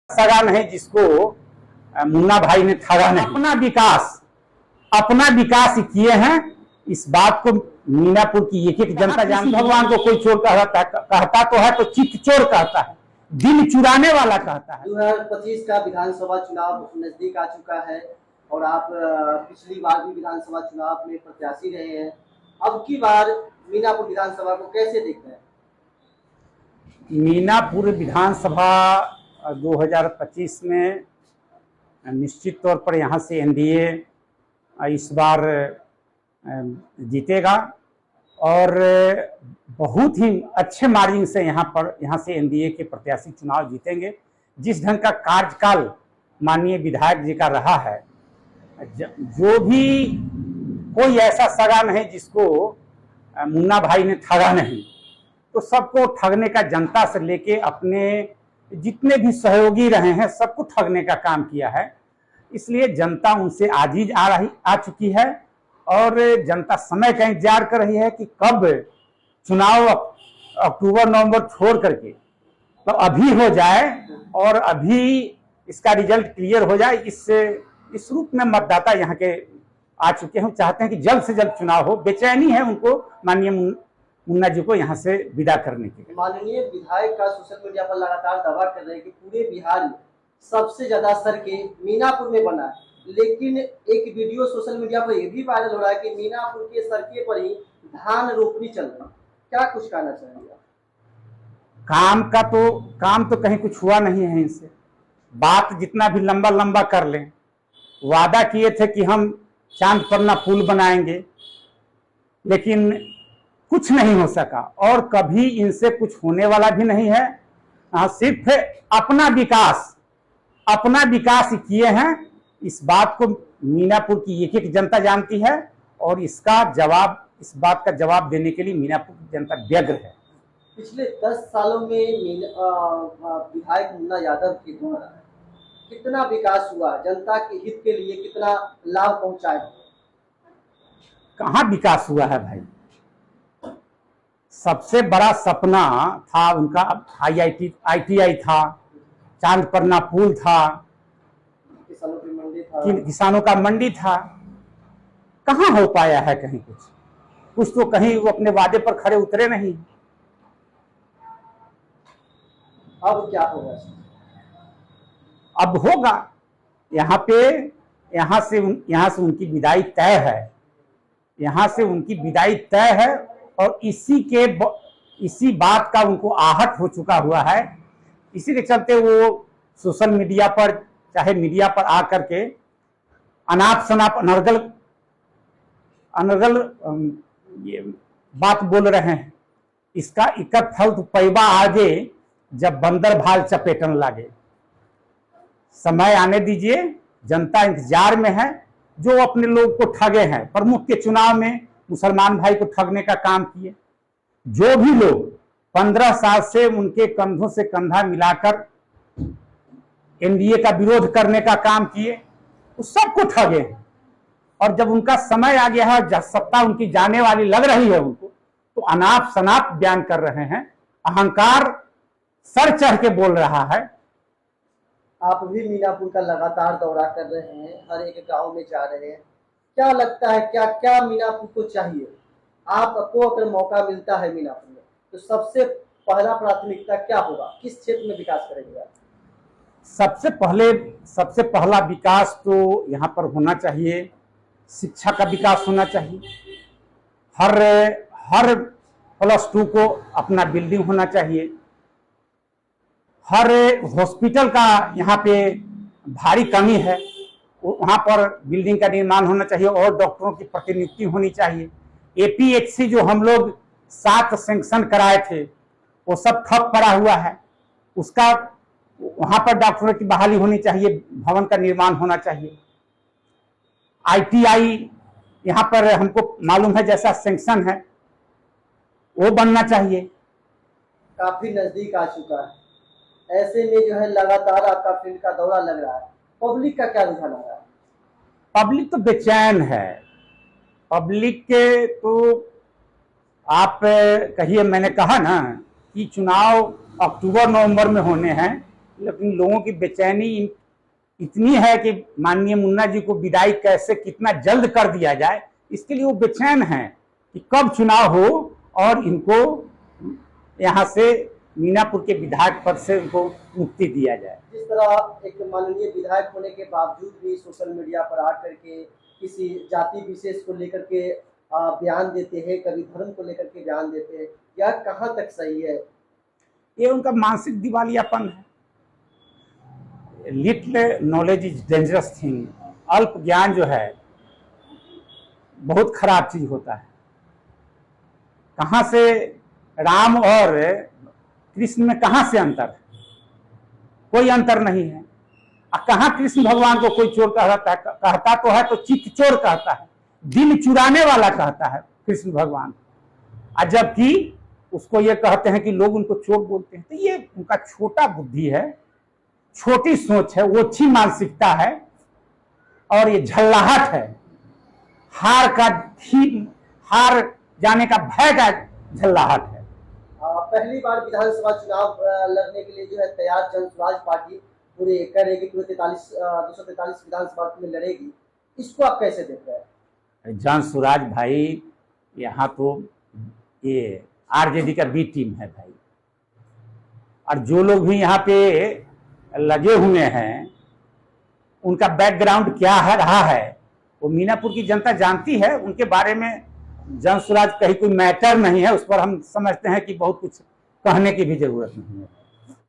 सगा नहीं जिसको मुन्ना भाई ने ठगा नहीं। अपना विकास किए हैं। इस बात को मीनापुर की एक एक जनता जानती है। भगवान को कोई चोर कहता तो है तो चित्त चोर कहता है, दिल चुराने वाला कहता है। 2025 का विधानसभा चुनाव नजदीक आ चुका है और आप पिछली बार भी विधानसभा चुनाव में प्रत्याशी रहे हैं। अब की बार मीनापुर विधानसभा को कैसे देखते हैं? मीनापुर विधानसभा 2025 में निश्चित तौर पर यहाँ से एनडीए इस बार जीतेगा और बहुत ही अच्छे मार्जिन से यहाँ से एनडीए के प्रत्याशी चुनाव जीतेंगे। जिस ढंग का कार्यकाल माननीय विधायक जी का रहा है, जो भी कोई ऐसा सगा नहीं जिसको मुन्ना भाई ने ठगा नहीं, तो सबको ठगने का, जनता से लेके अपने जितने भी सहयोगी रहे हैं सबको ठगने का काम किया है। इसलिए जनता उनसे आजीज आ चुकी है और जनता समय का इंतजार कर रही है कि कब चुनाव अक्टूबर नवंबर छोड़ करके तो अभी हो जाए और अभी इसका रिजल्ट क्लियर हो जाए। इस रूप में मतदाता यहाँ के आ चुके हैं, चाहते हैं कि जल्द से जल्द चुनाव हो। बेचैनी है उनको माननीय मुन्ना जी को यहाँ से विदा करने के लिए। माननीय विधायक का सोशल मीडिया पर लगातार दावा कर रहे हैं कि पूरे बिहार में सबसे ज्यादा सड़कें मीनापुर में बना है, लेकिन एक वीडियो सोशल मीडिया पर यह भी वायरल हो रहा है कि मीनापुर के सड़कें पर ही धान रोपनी चल रही है। क्या कुछ कहना चाहेंगे? काम तो कहीं कुछ हुआ नहीं है इनसे। बात जितना भी लंबा लंबा कर लें, वादा किए थे कि हम चांद पन्ना पुल बनाएंगे, लेकिन कुछ नहीं हो सका और कभी इनसे कुछ होने वाला भी नहीं है। सिर्फ अपना विकास किए हैं। इस बात को मीनापुर की एक एक जनता जानती है और इस बात का जवाब देने के लिए मीनापुर की जनता व्यग्र है। पिछले 10 सालों में विधायक मुन्ना यादव के द्वारा कितना विकास हुआ, जनता के हित के लिए कितना लाभ पहुंचाया? कहाँ विकास हुआ है भाई? सबसे बड़ा सपना था उनका ITI था, चांद पन्ना पुल था, किसानों का मंडी था। कहाँ हो पाया है कहीं कुछ तो कहीं वो अपने वादे पर खड़े उतरे नहीं। अब क्या होगा? अब होगा यहाँ से उनकी विदाई तय है। यहाँ से उनकी विदाई तय है और इसी बात का उनको आहट हो चुका हुआ है। इसी के चलते वो सोशल मीडिया पर, चाहे मीडिया पर आकर के अनाप शनाप अनर्गल ये बात बोल रहे हैं। इसका इकत फल तो पैबा आगे जब बंदर भाल चपेटन लागे। समय आने दीजिए, जनता इंतजार में है। जो अपने लोग को ठगे हैं, प्रमुख के चुनाव में मुसलमान भाई को ठगने का काम किए, जो भी लोग 15 साल से उनके कंधों से कंधा मिलाकर एनडीए का विरोध करने का काम किए, उस सबको ठगे हैं। और जब उनका समय आ गया है, जब सत्ता उनकी जाने वाली लग रही है उनको, तो अनाप शनाप बयान कर रहे हैं। अहंकार सर चढ़ के बोल रहा है। आप भी मीनापुर का लगातार दौरा कर रहे हैं, हर एक गांव में जा रहे हैं। क्या लगता है क्या क्या मीनापुर को चाहिए? आपको अगर मौका मिलता है मीनापुर में, तो सबसे पहला प्राथमिकता क्या होगा? किस क्षेत्र में विकास करेंगे? सबसे पहला विकास तो यहाँ पर होना चाहिए, शिक्षा का विकास होना चाहिए। हर +2 को अपना बिल्डिंग होना चाहिए। हर हॉस्पिटल का यहाँ पे भारी कमी है, वहाँ पर बिल्डिंग का निर्माण होना चाहिए और डॉक्टरों की प्रतिनियुक्ति होनी चाहिए। APHC जो हम लोग 7 सैंक्शन कराए थे, वो सब ठप पड़ा हुआ है। उसका वहाँ पर डॉक्टरों की बहाली होनी चाहिए, भवन का निर्माण होना चाहिए। ITI यहाँ पर हमको मालूम है जैसा सैंक्शन है, वो बनना चाहिए। काफी नजदीक आ चुका है, ऐसे में जो है लगातार आपका फील्ड का दौरा लग रहा है, पब्लिक का क्या रुझान आ रहा है? पब्लिक तो बेचैन है। पब्लिक के तो आप कहिए, मैंने कहा ना कि चुनाव अक्टूबर नवंबर में होने हैं, लेकिन लोगों की बेचैनी इतनी है कि माननीय मुन्ना जी को विदाई कैसे कितना जल्द कर दिया जाए, इसके लिए वो बेचैन हैं कि कब चुनाव हो और इनको यहाँ से मीनापुर के विधायक पद से उनको मुक्ति दिया जाए। जिस तरह एक माननीय विधायक होने के बावजूद भी सोशल मीडिया पर आकर के किसी जाति विशेष को लेकर के बयान देते हैं, कभी धर्म को लेकर के बयान देते हैं, यह कहाँ तक सही है? ये उनका मानसिक दिवालियापन है। Little knowledge is dangerous thing. अल्प ज्ञान जो है बहुत खराब चीज होता है। कहाँ से राम और कृष्ण में कहाँ से अंतर है? कोई अंतर नहीं है। कहाँ कृष्ण भगवान को कोई चोर कहता तो है तो चित्त चोर कहता है, दिल चुराने वाला कहता है कृष्ण भगवान, और जबकि उसको ये कहते हैं कि लोग उनको चोर बोलते हैं। तो ये उनका छोटा बुद्धि है, छोटी सोच है, ओछी मानसिकता है, और ये झल्लाहट है, हार जाने का भय का झल्लाहट है। पहली बार विधानसभा चुनाव लड़ने के लिए जो है तैयार जन स्वराज पार्टी पूरे कह रही है कि पूरे 243 विधानसभा में लड़ेगी, इसको आप कैसे देख रहे हैं? जन स्वराज भाई, यहाँ तो ये आरजेडी का बी टीम है भाई, और जो लोग भी यहाँ पे लगे हुए हैं उनका बैकग्राउंड क्या है रहा है वो मीनापुर की जनता जानती है। उनके बारे में जन स्वराज कहीं कोई मैटर नहीं है, उस पर हम समझते हैं कि बहुत कुछ कहने की भी जरूरत नहीं है।